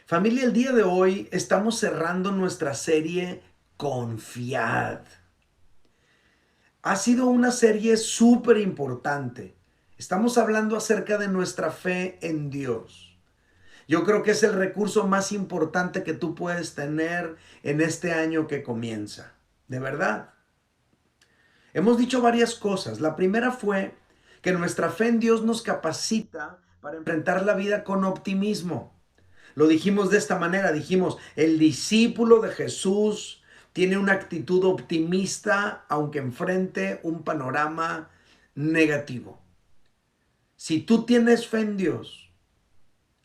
Familia, el día de hoy estamos cerrando nuestra serie Confiad. Ha sido una serie súper importante. Estamos hablando acerca de nuestra fe en Dios. Yo creo que es el recurso más importante que tú puedes tener en este año que comienza. De verdad. Hemos dicho varias cosas. La primera fue que nuestra fe en Dios nos capacita para enfrentar la vida con optimismo. Lo dijimos de esta manera, dijimos, el discípulo de Jesús tiene una actitud optimista aunque enfrente un panorama negativo. Si tú tienes fe en Dios,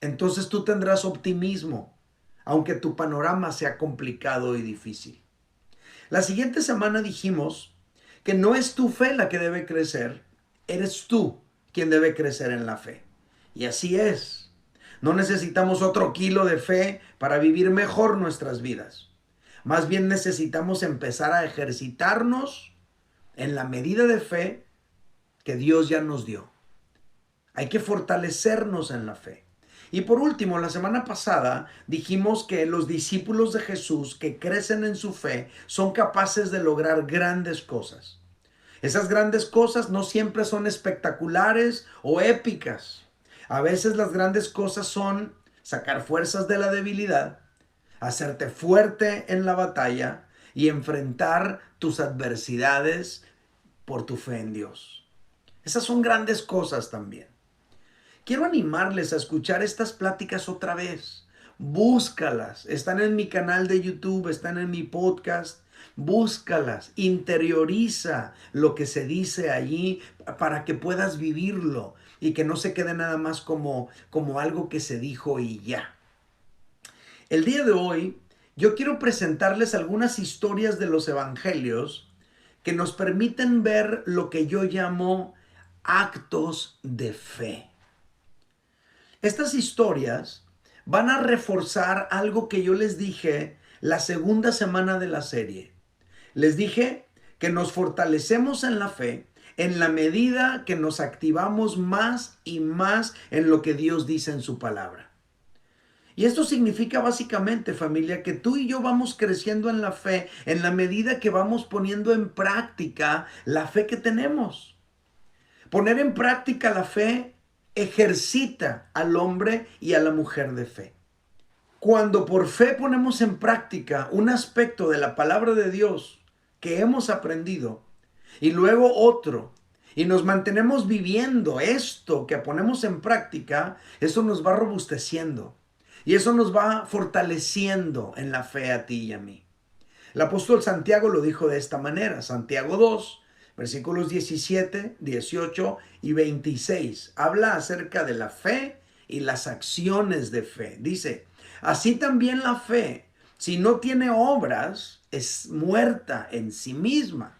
entonces tú tendrás optimismo, aunque tu panorama sea complicado y difícil. La siguiente semana dijimos que no es tu fe la que debe crecer, eres tú quien debe crecer en la fe. Y así es. No necesitamos otro kilo de fe para vivir mejor nuestras vidas. Más bien necesitamos empezar a ejercitarnos en la medida de fe que Dios ya nos dio. Hay que fortalecernos en la fe. Y por último, la semana pasada dijimos que los discípulos de Jesús que crecen en su fe son capaces de lograr grandes cosas. Esas grandes cosas no siempre son espectaculares o épicas. A veces las grandes cosas son sacar fuerzas de la debilidad, hacerte fuerte en la batalla y enfrentar tus adversidades por tu fe en Dios. Esas son grandes cosas también. Quiero animarles a escuchar estas pláticas otra vez. Búscalas. Están en mi canal de YouTube, están en mi podcast. Búscalas, interioriza lo que se dice allí para que puedas vivirlo y que no se quede nada más como algo que se dijo y ya. El día de hoy yo quiero presentarles algunas historias de los evangelios que nos permiten ver lo que yo llamo actos de fe. Estas historias van a reforzar algo que yo les dije la segunda semana de la serie. Les dije que nos fortalecemos en la fe en la medida que nos activamos más y más en lo que Dios dice en su palabra. Y esto significa básicamente, familia, que tú y yo vamos creciendo en la fe en la medida que vamos poniendo en práctica la fe que tenemos. Poner en práctica la fe ejercita al hombre y a la mujer de fe. Cuando por fe ponemos en práctica un aspecto de la palabra de Dios que hemos aprendido y luego otro, y nos mantenemos viviendo esto que ponemos en práctica, eso nos va robusteciendo y eso nos va fortaleciendo en la fe a ti y a mí. El apóstol Santiago lo dijo de esta manera, Santiago 2, versículos 17, 18 y 26. Habla acerca de la fe y las acciones de fe. Dice, así también la fe, si no tiene obras, es muerta en sí misma.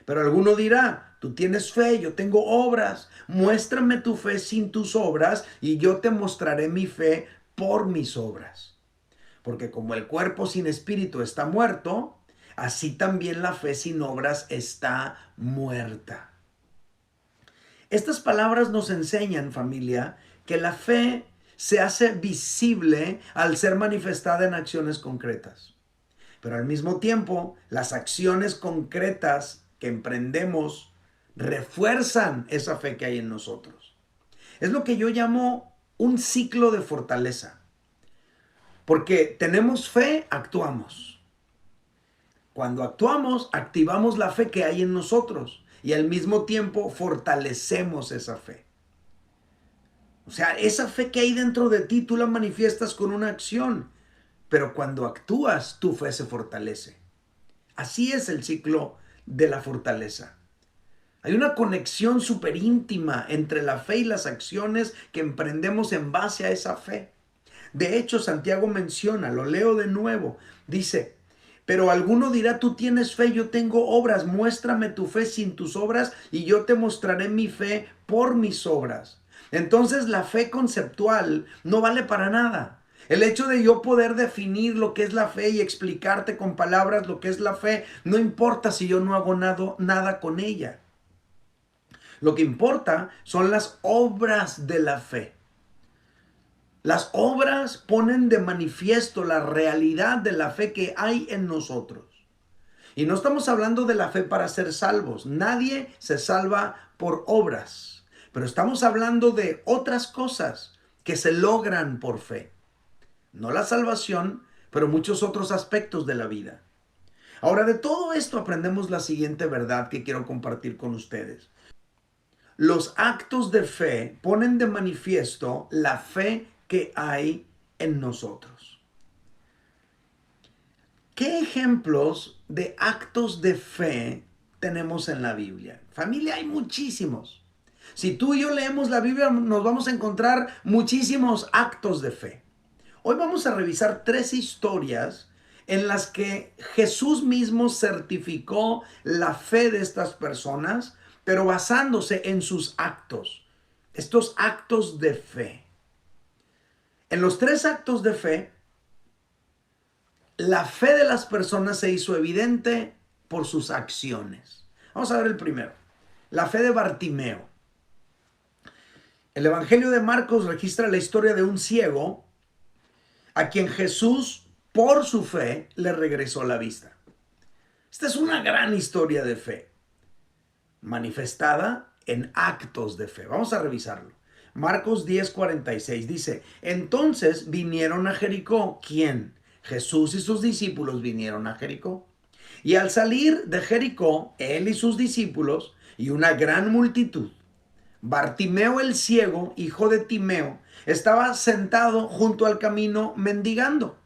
Pero alguno dirá, tú tienes fe, yo tengo obras. Muéstrame tu fe sin tus obras y yo te mostraré mi fe por mis obras. Porque como el cuerpo sin espíritu está muerto, así también la fe sin obras está muerta. Estas palabras nos enseñan, familia, que la fe se hace visible al ser manifestada en acciones concretas. Pero al mismo tiempo, las acciones concretas que emprendemos refuerzan esa fe que hay en nosotros. Es lo que yo llamo un ciclo de fortaleza. Porque tenemos fe, actuamos. Cuando actuamos, activamos la fe que hay en nosotros y al mismo tiempo fortalecemos esa fe. O sea, esa fe que hay dentro de ti, tú la manifiestas con una acción, pero cuando actúas, tu fe se fortalece. Así es el ciclo de la fortaleza. Hay una conexión súper íntima entre la fe y las acciones que emprendemos en base a esa fe. De hecho, Santiago menciona, lo leo de nuevo, dice, pero alguno dirá, tú tienes fe, yo tengo obras, muéstrame tu fe sin tus obras y yo te mostraré mi fe por mis obras. Entonces la fe conceptual no vale para nada. El hecho de yo poder definir lo que es la fe y explicarte con palabras lo que es la fe, no importa si yo no hago nada con ella. Lo que importa son las obras de la fe. Las obras ponen de manifiesto la realidad de la fe que hay en nosotros. Y no estamos hablando de la fe para ser salvos. Nadie se salva por obras. Pero estamos hablando de otras cosas que se logran por fe. No la salvación, pero muchos otros aspectos de la vida. Ahora, de todo esto aprendemos la siguiente verdad que quiero compartir con ustedes. Los actos de fe ponen de manifiesto la fe que hay en nosotros. ¿Qué ejemplos de actos de fe tenemos en la Biblia? Familia, hay muchísimos. Si tú y yo leemos la Biblia, nos vamos a encontrar muchísimos actos de fe. Hoy vamos a revisar 3 historias en las que Jesús mismo certificó la fe de estas personas, pero basándose en sus actos, estos actos de fe. En los 3 actos de fe, la fe de las personas se hizo evidente por sus acciones. Vamos a ver el primero, la fe de Bartimeo. El Evangelio de Marcos registra la historia de un ciego a quien Jesús, por su fe, le regresó la vista. Esta es una gran historia de fe, manifestada en actos de fe. Vamos a revisarlo. Marcos 10:46 dice, entonces vinieron a Jericó. ¿Quién? Jesús y sus discípulos vinieron a Jericó. Y al salir de Jericó, él y sus discípulos y una gran multitud, Bartimeo el ciego, hijo de Timeo, estaba sentado junto al camino mendigando.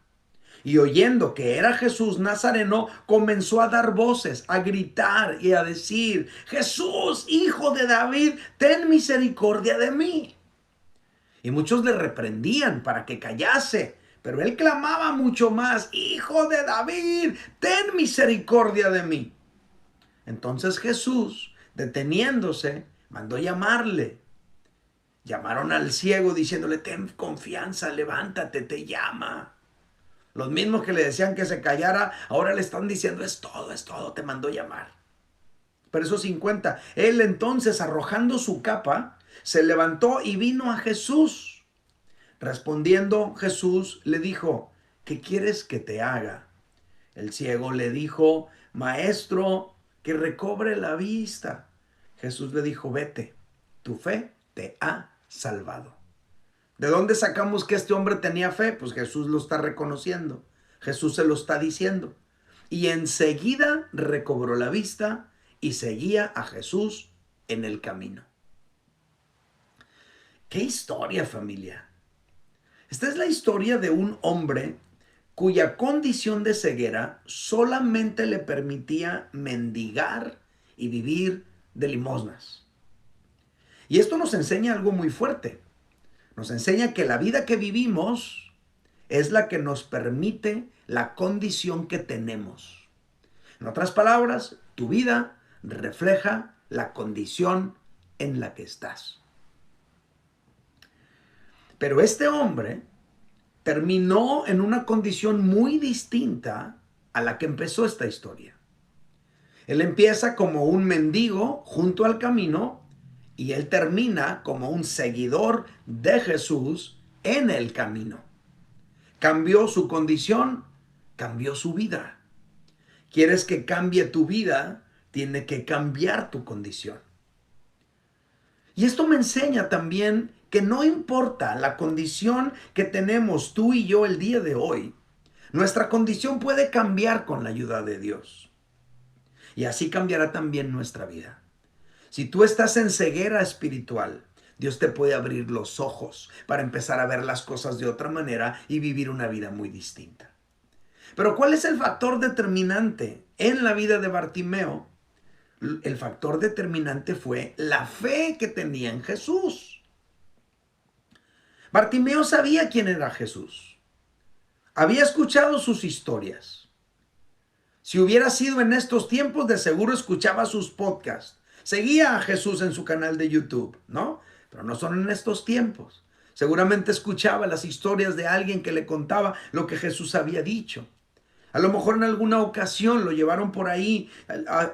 Y oyendo que era Jesús Nazareno, comenzó a dar voces, a gritar y a decir, Jesús, hijo de David, ten misericordia de mí. Y muchos le reprendían para que callase, pero él clamaba mucho más, Hijo de David, ten misericordia de mí. Entonces Jesús, deteniéndose, mandó llamarle. Llamaron al ciego diciéndole, ten confianza, levántate, te llama. Los mismos que le decían que se callara, ahora le están diciendo, es todo, te mandó llamar. Verso 50, él entonces, arrojando su capa, se levantó y vino a Jesús. Respondiendo Jesús le dijo, ¿qué quieres que te haga? El ciego le dijo, maestro, que recobre la vista. Jesús le dijo, vete, tu fe te ha salvado. ¿De dónde sacamos que este hombre tenía fe? Pues Jesús lo está reconociendo. Jesús se lo está diciendo. Y enseguida recobró la vista y seguía a Jesús en el camino. ¡Qué historia, familia! Esta es la historia de un hombre cuya condición de ceguera solamente le permitía mendigar y vivir de limosnas. Y esto nos enseña algo muy fuerte. Nos enseña que la vida que vivimos es la que nos permite la condición que tenemos. En otras palabras, tu vida refleja la condición en la que estás. Pero este hombre terminó en una condición muy distinta a la que empezó esta historia. Él empieza como un mendigo junto al camino y él termina como un seguidor de Jesús en el camino. Cambió su condición, cambió su vida. ¿Quieres que cambie tu vida? Tiene que cambiar tu condición. Y esto me enseña también que no importa la condición que tenemos tú y yo el día de hoy, nuestra condición puede cambiar con la ayuda de Dios. Y así cambiará también nuestra vida. Si tú estás en ceguera espiritual, Dios te puede abrir los ojos para empezar a ver las cosas de otra manera y vivir una vida muy distinta. Pero ¿cuál es el factor determinante en la vida de Bartimeo? El factor determinante fue la fe que tenía en Jesús. Bartimeo sabía quién era Jesús. Había escuchado sus historias. Si hubiera sido en estos tiempos, de seguro escuchaba sus podcasts. Seguía a Jesús en su canal de YouTube, ¿no? Pero no son en estos tiempos. Seguramente escuchaba las historias de alguien que le contaba lo que Jesús había dicho. A lo mejor en alguna ocasión lo llevaron por ahí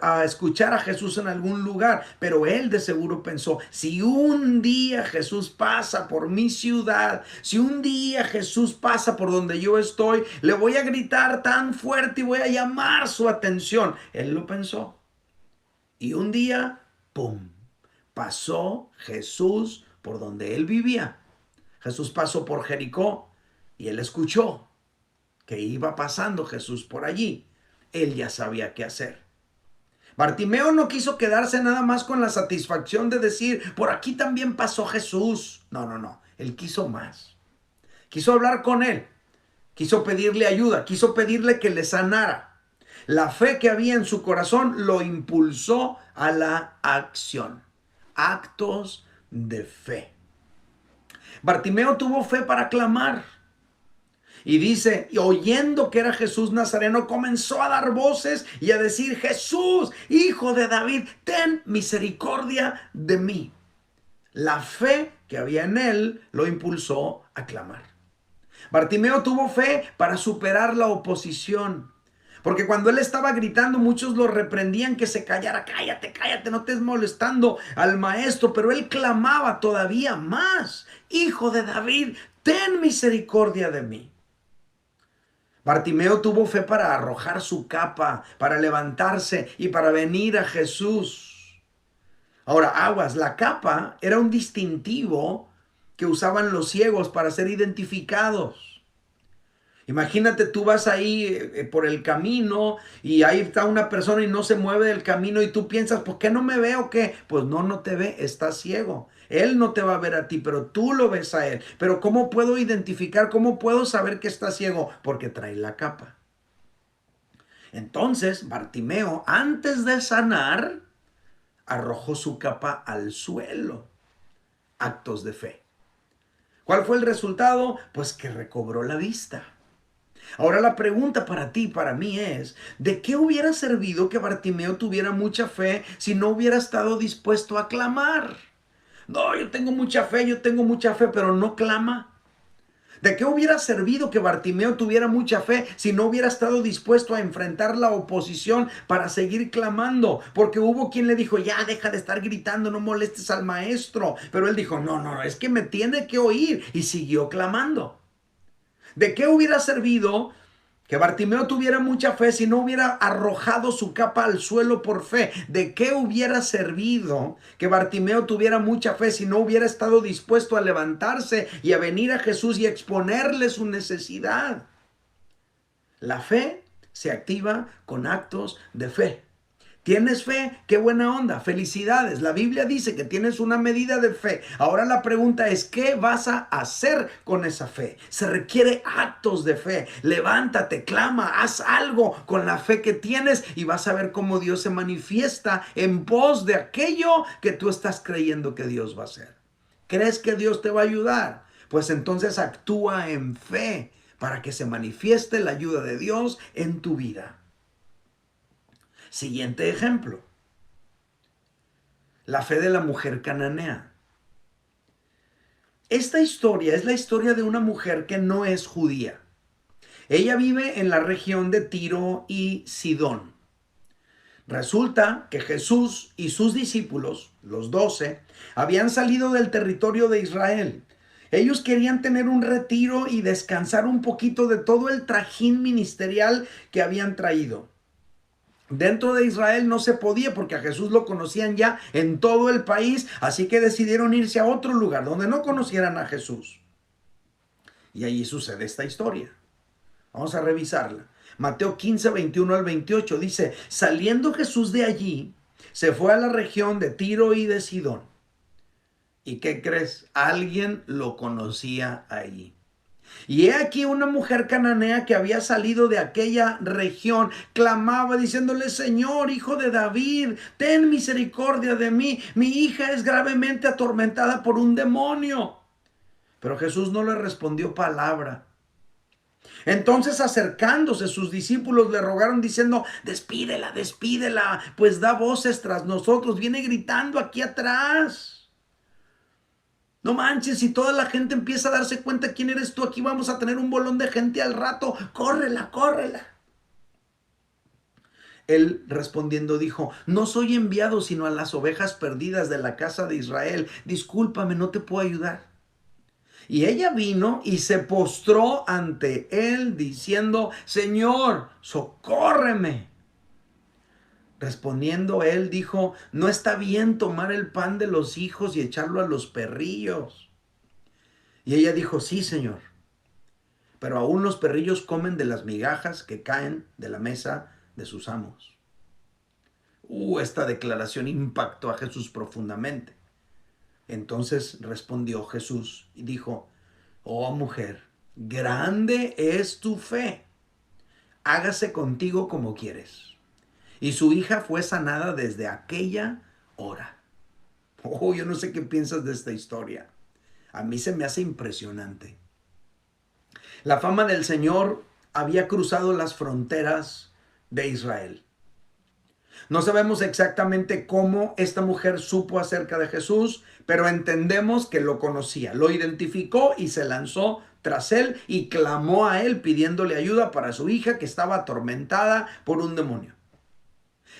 a escuchar a Jesús en algún lugar, pero él de seguro pensó, si un día Jesús pasa por mi ciudad, si un día Jesús pasa por donde yo estoy, le voy a gritar tan fuerte y voy a llamar su atención. Él lo pensó. Y un día, ¡pum!, pasó Jesús por donde él vivía. Jesús pasó por Jericó y él escuchó que iba pasando Jesús por allí. Él ya sabía qué hacer. Bartimeo no quiso quedarse nada más con la satisfacción de decir, por aquí también pasó Jesús. No, no, no. Él quiso más. Quiso hablar con él. Quiso pedirle ayuda. Quiso pedirle que le sanara. La fe que había en su corazón lo impulsó a la acción. Actos de fe. Bartimeo tuvo fe para clamar. Y dice, y oyendo que era Jesús Nazareno, comenzó a dar voces y a decir, Jesús, hijo de David, ten misericordia de mí. La fe que había en él lo impulsó a clamar. Bartimeo tuvo fe para superar la oposición. Porque cuando él estaba gritando, muchos lo reprendían que se callara. Cállate, cállate, no estés molestando al maestro. Pero él clamaba todavía más. Hijo de David, ten misericordia de mí. Bartimeo tuvo fe para arrojar su capa, para levantarse y para venir a Jesús. Ahora, aguas, la capa era un distintivo que usaban los ciegos para ser identificados. Imagínate, tú vas ahí por el camino y ahí está una persona y no se mueve del camino y tú piensas, ¿por qué no me ve o qué? Pues no, no te ve, está ciego. Él no te va a ver a ti, pero tú lo ves a él. Pero ¿cómo puedo identificar? ¿Cómo puedo saber que está ciego? Porque trae la capa. Entonces, Bartimeo, antes de sanar, arrojó su capa al suelo. Actos de fe. ¿Cuál fue el resultado? Pues que recobró la vista. Ahora la pregunta para ti y para mí es, ¿de qué hubiera servido que Bartimeo tuviera mucha fe si no hubiera estado dispuesto a clamar? No, yo tengo mucha fe, pero no clama. ¿De qué hubiera servido que Bartimeo tuviera mucha fe si no hubiera estado dispuesto a enfrentar la oposición para seguir clamando? Porque hubo quien le dijo, ya deja de estar gritando, no molestes al maestro. Pero él dijo, no, no, es que me tiene que oír. Y siguió clamando. ¿De qué hubiera servido que Bartimeo tuviera mucha fe si no hubiera arrojado su capa al suelo por fe? ¿De qué hubiera servido que Bartimeo tuviera mucha fe si no hubiera estado dispuesto a levantarse y a venir a Jesús y a exponerle su necesidad? La fe se activa con actos de fe. ¿Tienes fe? ¡Qué buena onda! ¡Felicidades! La Biblia dice que tienes una medida de fe. Ahora la pregunta es, ¿qué vas a hacer con esa fe? Se requiere actos de fe. Levántate, clama, haz algo con la fe que tienes y vas a ver cómo Dios se manifiesta en pos de aquello que tú estás creyendo que Dios va a hacer. ¿Crees que Dios te va a ayudar? Pues entonces actúa en fe para que se manifieste la ayuda de Dios en tu vida. Siguiente ejemplo. La fe de la mujer cananea. Esta historia es la historia de una mujer que no es judía. Ella vive en la región de Tiro y Sidón. Resulta que Jesús y sus discípulos, los 12, habían salido del territorio de Israel. Ellos querían tener un retiro y descansar un poquito de todo el trajín ministerial que habían traído. Dentro de Israel no se podía porque a Jesús lo conocían ya en todo el país, así que decidieron irse a otro lugar donde no conocieran a Jesús. Y allí sucede esta historia. Vamos a revisarla. Mateo 15, 21 al 28 dice, saliendo Jesús de allí, se fue a la región de Tiro y de Sidón. ¿Y qué crees? Alguien lo conocía allí. Y he aquí una mujer cananea que había salido de aquella región, clamaba diciéndole, Señor, hijo de David, ten misericordia de mí, mi hija es gravemente atormentada por un demonio. Pero Jesús no le respondió palabra. Entonces acercándose sus discípulos le rogaron diciendo, despídela, despídela, pues da voces tras nosotros, viene gritando aquí atrás. No manches, si toda la gente empieza a darse cuenta quién eres tú, aquí vamos a tener un bolón de gente al rato. Córrela, córrela. Él respondiendo dijo, no soy enviado sino a las ovejas perdidas de la casa de Israel. Discúlpame, no te puedo ayudar. Y ella vino y se postró ante él diciendo, Señor, socórreme. Respondiendo él dijo, no está bien tomar el pan de los hijos y echarlo a los perrillos. Y ella dijo, sí, Señor, pero aún los perrillos comen de las migajas que caen de la mesa de sus amos. Esta declaración impactó a Jesús profundamente. Entonces respondió Jesús y dijo, oh mujer, grande es tu fe, hágase contigo como quieres. Y su hija fue sanada desde aquella hora. Yo no sé qué piensas de esta historia. A mí se me hace impresionante. La fama del Señor había cruzado las fronteras de Israel. No sabemos exactamente cómo esta mujer supo acerca de Jesús, pero entendemos que lo conocía, lo identificó y se lanzó tras él y clamó a él pidiéndole ayuda para su hija que estaba atormentada por un demonio.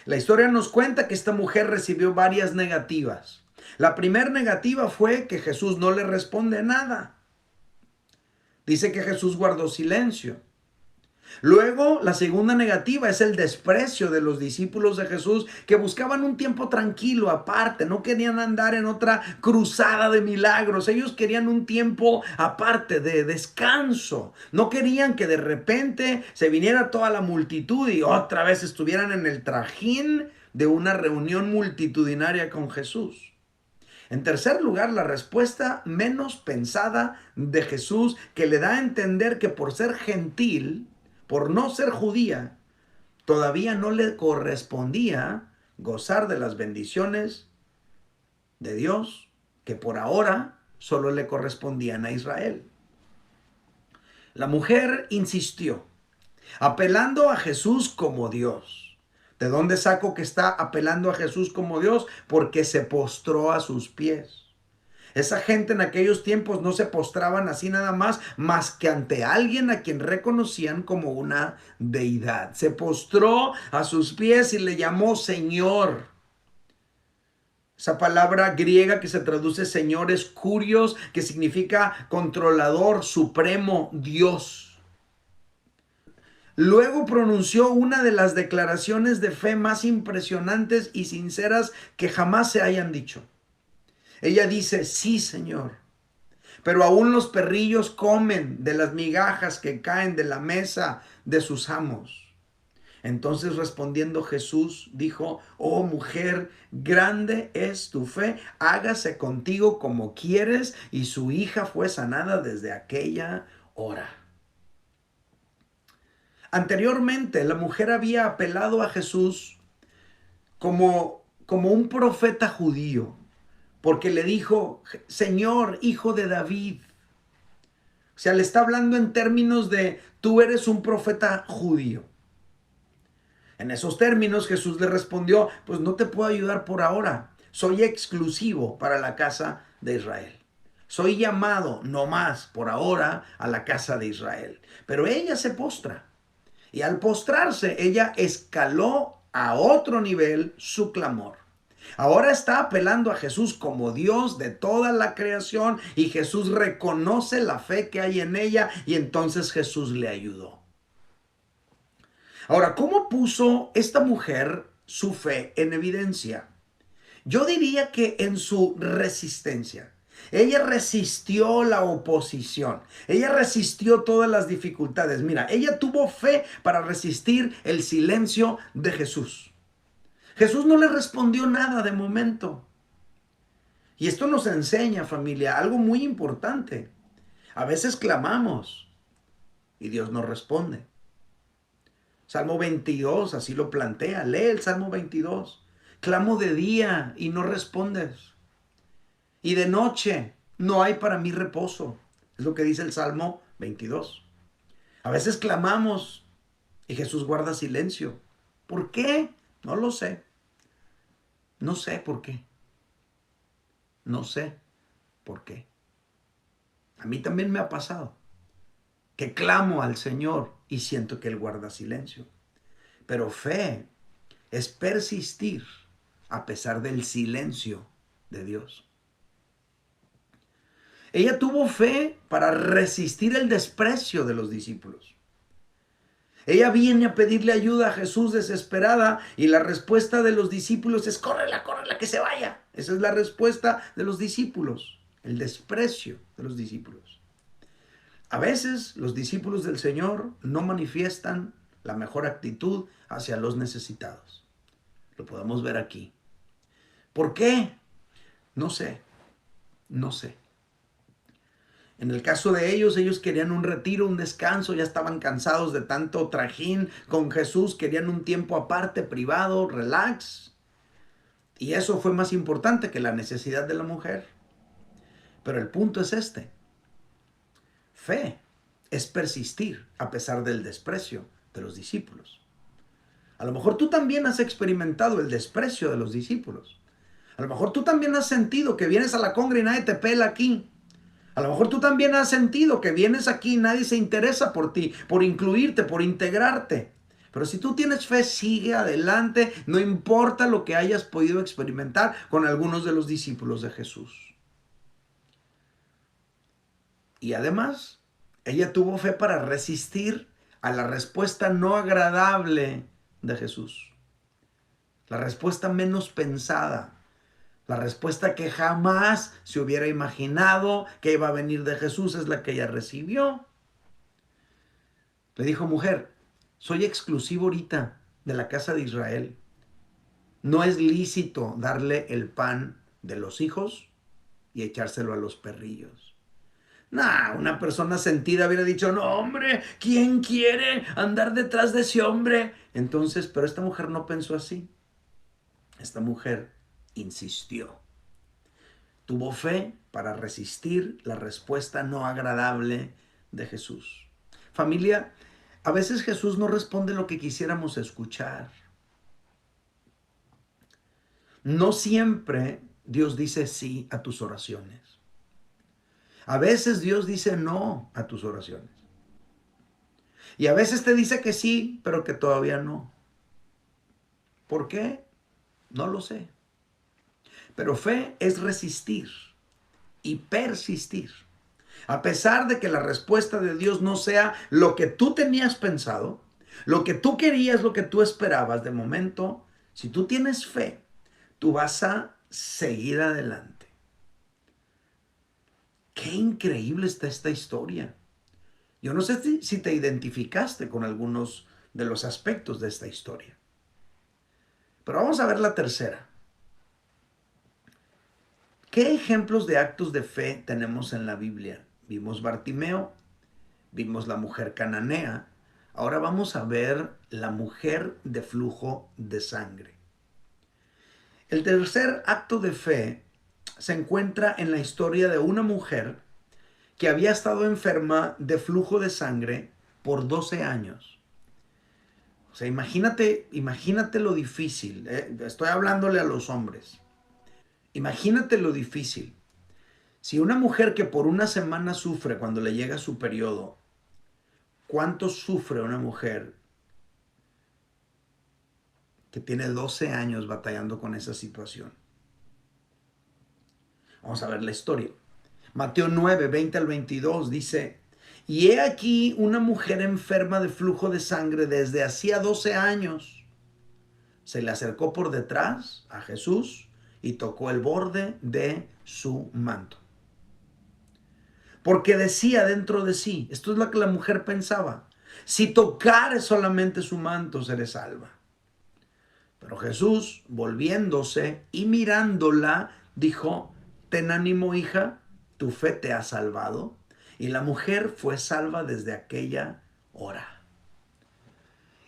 La historia nos cuenta que esta mujer recibió varias negativas. La primera negativa fue que Jesús no le responde nada. Dice que Jesús guardó silencio. Luego, la segunda negativa es el desprecio de los discípulos de Jesús que buscaban un tiempo tranquilo aparte, no querían andar en otra cruzada de milagros, ellos querían un tiempo aparte de descanso, no querían que de repente se viniera toda la multitud y otra vez estuvieran en el trajín de una reunión multitudinaria con Jesús. En tercer lugar, la respuesta menos pensada de Jesús, que le da a entender que por ser gentil, por no ser judía, todavía no le correspondía gozar de las bendiciones de Dios, que por ahora solo le correspondían a Israel. La mujer insistió, apelando a Jesús como Dios. ¿De dónde saco que está apelando a Jesús como Dios? Porque se postró a sus pies. Esa gente en aquellos tiempos no se postraban así nada más que ante alguien a quien reconocían como una deidad. Se postró a sus pies y le llamó Señor. Esa palabra griega que se traduce Señor es kurios, que significa controlador, supremo, Dios. Luego pronunció una de las declaraciones de fe más impresionantes y sinceras que jamás se hayan dicho. Ella dice, sí, Señor, pero aún los perrillos comen de las migajas que caen de la mesa de sus amos. Entonces respondiendo Jesús dijo, oh mujer, grande es tu fe, hágase contigo como quieres, y su hija fue sanada desde aquella hora. Anteriormente, la mujer había apelado a Jesús como un profeta judío, porque le dijo, Señor, hijo de David. O sea, le está hablando en términos de, tú eres un profeta judío. En esos términos Jesús le respondió, pues no te puedo ayudar por ahora. Soy exclusivo para la casa de Israel. Soy llamado no más por ahora a la casa de Israel. Pero ella se postra. Y al postrarse, ella escaló a otro nivel su clamor. Ahora está apelando a Jesús como Dios de toda la creación y Jesús reconoce la fe que hay en ella y entonces Jesús le ayudó. Ahora, ¿cómo puso esta mujer su fe en evidencia? Yo diría que en su resistencia. Ella resistió la oposición. Ella resistió todas las dificultades. Mira, ella tuvo fe para resistir el silencio de Jesús. Jesús no le respondió nada de momento. Y esto nos enseña, familia, algo muy importante. A veces clamamos y Dios no responde. Salmo 22 así lo plantea. Lee el Salmo 22. Clamo de día y no respondes. Y de noche no hay para mí reposo. Es lo que dice el Salmo 22. A veces clamamos y Jesús guarda silencio. ¿Por qué? No lo sé. No sé por qué. No sé por qué. A mí también me ha pasado que clamo al Señor y siento que Él guarda silencio. Pero fe es persistir a pesar del silencio de Dios. Ella tuvo fe para resistir el desprecio de los discípulos. Ella viene a pedirle ayuda a Jesús desesperada y la respuesta de los discípulos es: córrela, córrela, que se vaya. Esa es la respuesta de los discípulos, el desprecio de los discípulos. A veces los discípulos del Señor no manifiestan la mejor actitud hacia los necesitados. Lo podemos ver aquí. ¿Por qué? No sé, no sé. En el caso de ellos querían un retiro, un descanso, ya estaban cansados de tanto trajín con Jesús, querían un tiempo aparte, privado, relax. Y eso fue más importante que la necesidad de la mujer. Pero el punto es este. Fe es persistir a pesar del desprecio de los discípulos. A lo mejor tú también has experimentado el desprecio de los discípulos. A lo mejor tú también has sentido que vienes a la congra y nadie te pela aquí. A lo mejor tú también has sentido que vienes aquí y nadie se interesa por ti, por incluirte, por integrarte. Pero si tú tienes fe, sigue adelante, no importa lo que hayas podido experimentar con algunos de los discípulos de Jesús. Y además, ella tuvo fe para resistir a la respuesta no agradable de Jesús. La respuesta menos pensada. La respuesta que jamás se hubiera imaginado que iba a venir de Jesús es la que ella recibió. Le dijo: mujer, soy exclusivo ahorita de la casa de Israel. No es lícito darle el pan de los hijos y echárselo a los perrillos. Nah, una persona sentida hubiera dicho: no, hombre, ¿quién quiere andar detrás de ese hombre? Entonces, pero esta mujer no pensó así. Esta mujer insistió. Tuvo fe para resistir la respuesta no agradable de Jesús. Familia, a veces Jesús no responde lo que quisiéramos escuchar. No siempre Dios dice sí a tus oraciones. A veces Dios dice no a tus oraciones. Y a veces te dice que sí, pero que todavía no. ¿Por qué? No lo sé. Pero fe es resistir y persistir. A pesar de que la respuesta de Dios no sea lo que tú tenías pensado, lo que tú querías, lo que tú esperabas de momento, si tú tienes fe, tú vas a seguir adelante. Qué increíble está esta historia. Yo no sé si te identificaste con algunos de los aspectos de esta historia. Pero vamos a ver la tercera. ¿Qué ejemplos de actos de fe tenemos en la Biblia? Vimos Bartimeo, vimos la mujer cananea, ahora vamos a ver la mujer de flujo de sangre. El tercer acto de fe se encuentra en la historia de una mujer que había estado enferma de flujo de sangre por 12 años. O sea, imagínate lo difícil. Estoy hablándole a los hombres. Imagínate lo difícil. Si una mujer que por una semana sufre cuando le llega su periodo, ¿cuánto sufre una mujer que tiene 12 años batallando con esa situación? Vamos a ver la historia. Mateo 9, 20 al 22 dice: y he aquí una mujer enferma de flujo de sangre desde hacía 12 años. Se le acercó por detrás a Jesús y tocó el borde de su manto. Porque decía dentro de sí, esto es lo que la mujer pensaba: si tocare solamente su manto, seré salva. Pero Jesús, volviéndose y mirándola, dijo: ten ánimo, hija, tu fe te ha salvado. Y la mujer fue salva desde aquella hora.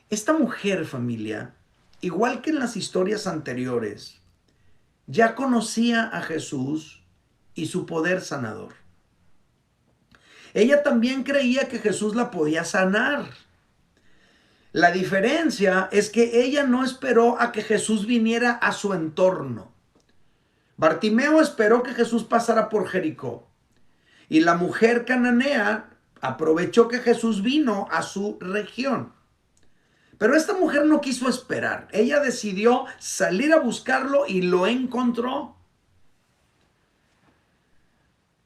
Esta mujer, familia, igual que en las historias anteriores, ya conocía a Jesús y su poder sanador. Ella también creía que Jesús la podía sanar. La diferencia es que ella no esperó a que Jesús viniera a su entorno. Bartimeo esperó que Jesús pasara por Jericó. Y la mujer cananea aprovechó que Jesús vino a su región. Pero esta mujer no quiso esperar. Ella decidió salir a buscarlo y lo encontró.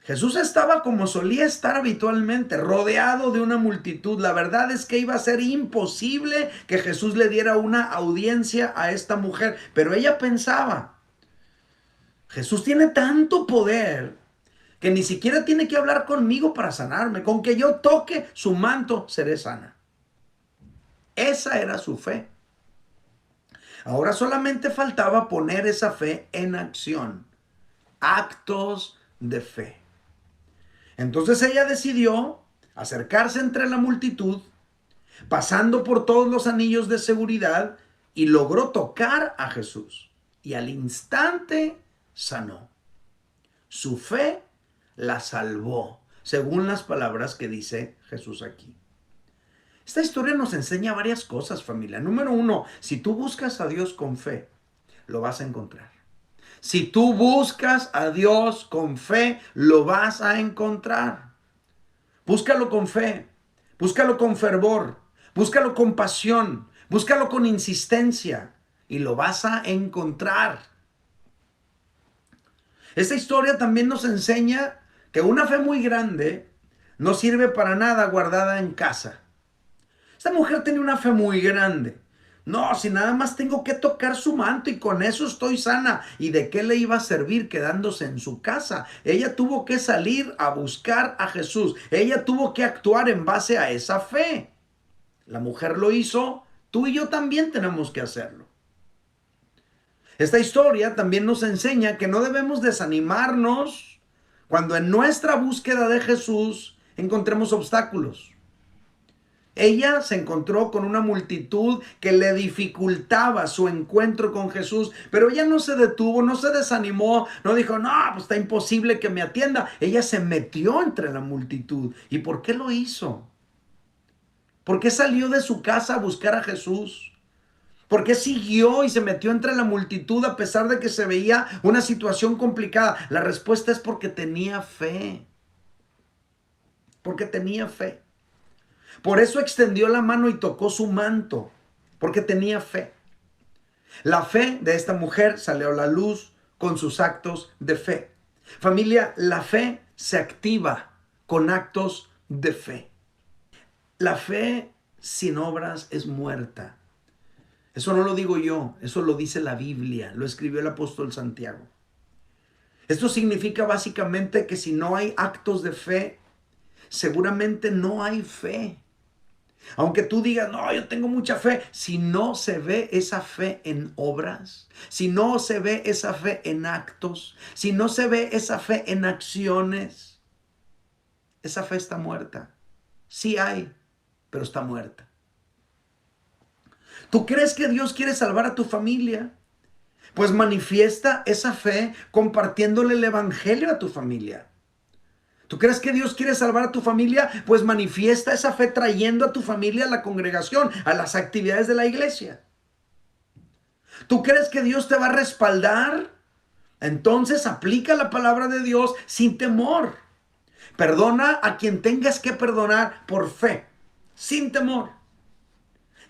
Jesús estaba como solía estar habitualmente, rodeado de una multitud. La verdad es que iba a ser imposible que Jesús le diera una audiencia a esta mujer. Pero ella pensaba, Jesús tiene tanto poder que ni siquiera tiene que hablar conmigo para sanarme. Con que yo toque su manto, seré sana. Esa era su fe. Ahora solamente faltaba poner esa fe en acción. Actos de fe. Entonces ella decidió acercarse entre la multitud, pasando por todos los anillos de seguridad, y logró tocar a Jesús. Y al instante sanó. Su fe la salvó, según las palabras que dice Jesús aquí. Esta historia nos enseña varias cosas, familia. Número uno, si tú buscas a Dios con fe, lo vas a encontrar. Si tú buscas a Dios con fe, lo vas a encontrar. Búscalo con fe, búscalo con fervor, búscalo con pasión, búscalo con insistencia y lo vas a encontrar. Esta historia también nos enseña que una fe muy grande no sirve para nada guardada en casa. Esta mujer tenía una fe muy grande. No, si nada más tengo que tocar su manto y con eso estoy sana. ¿Y de qué le iba a servir quedándose en su casa? Ella tuvo que salir a buscar a Jesús. Ella tuvo que actuar en base a esa fe. La mujer lo hizo, tú y yo también tenemos que hacerlo. Esta historia también nos enseña que no debemos desanimarnos cuando en nuestra búsqueda de Jesús encontremos obstáculos. Ella se encontró con una multitud que le dificultaba su encuentro con Jesús, pero ella no se detuvo, no se desanimó, no dijo, no, pues está imposible que me atienda. Ella se metió entre la multitud. ¿Y por qué lo hizo? ¿Por qué salió de su casa a buscar a Jesús? ¿Por qué siguió y se metió entre la multitud a pesar de que se veía una situación complicada? La respuesta es porque tenía fe. Porque tenía fe. Por eso extendió la mano y tocó su manto, porque tenía fe. La fe de esta mujer salió a la luz con sus actos de fe. Familia, la fe se activa con actos de fe. La fe sin obras es muerta. Eso no lo digo yo, eso lo dice la Biblia, lo escribió el apóstol Santiago. Esto significa básicamente que si no hay actos de fe, seguramente no hay fe. Aunque tú digas, no, yo tengo mucha fe, si no se ve esa fe en obras, si no se ve esa fe en actos, si no se ve esa fe en acciones, esa fe está muerta. Sí hay, pero está muerta. ¿Tú crees que Dios quiere salvar a tu familia? Pues manifiesta esa fe compartiéndole el evangelio a tu familia. ¿Tú crees que Dios quiere salvar a tu familia? Pues manifiesta esa fe trayendo a tu familia a la congregación, a las actividades de la iglesia. ¿Tú crees que Dios te va a respaldar? Entonces aplica la palabra de Dios sin temor. Perdona a quien tengas que perdonar por fe, sin temor.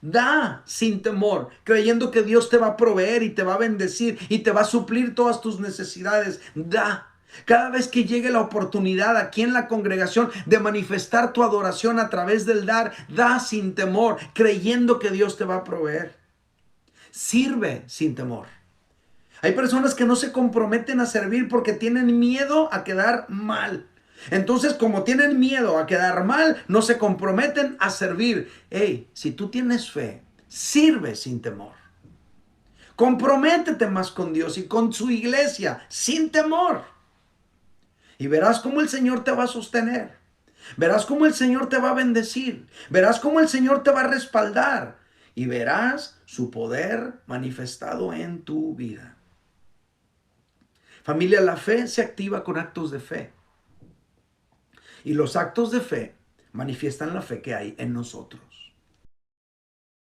Da sin temor, creyendo que Dios te va a proveer y te va a bendecir y te va a suplir todas tus necesidades. Da. Cada vez que llegue la oportunidad aquí en la congregación de manifestar tu adoración a través del dar, da sin temor, creyendo que Dios te va a proveer. Sirve sin temor. Hay personas que no se comprometen a servir porque tienen miedo a quedar mal. Entonces, como tienen miedo a quedar mal, no se comprometen a servir. Hey, si tú tienes fe, sirve sin temor. Comprométete más con Dios y con su iglesia sin temor. Y verás cómo el Señor te va a sostener. Verás cómo el Señor te va a bendecir. Verás cómo el Señor te va a respaldar. Y verás su poder manifestado en tu vida. Familia, la fe se activa con actos de fe. Y los actos de fe manifiestan la fe que hay en nosotros.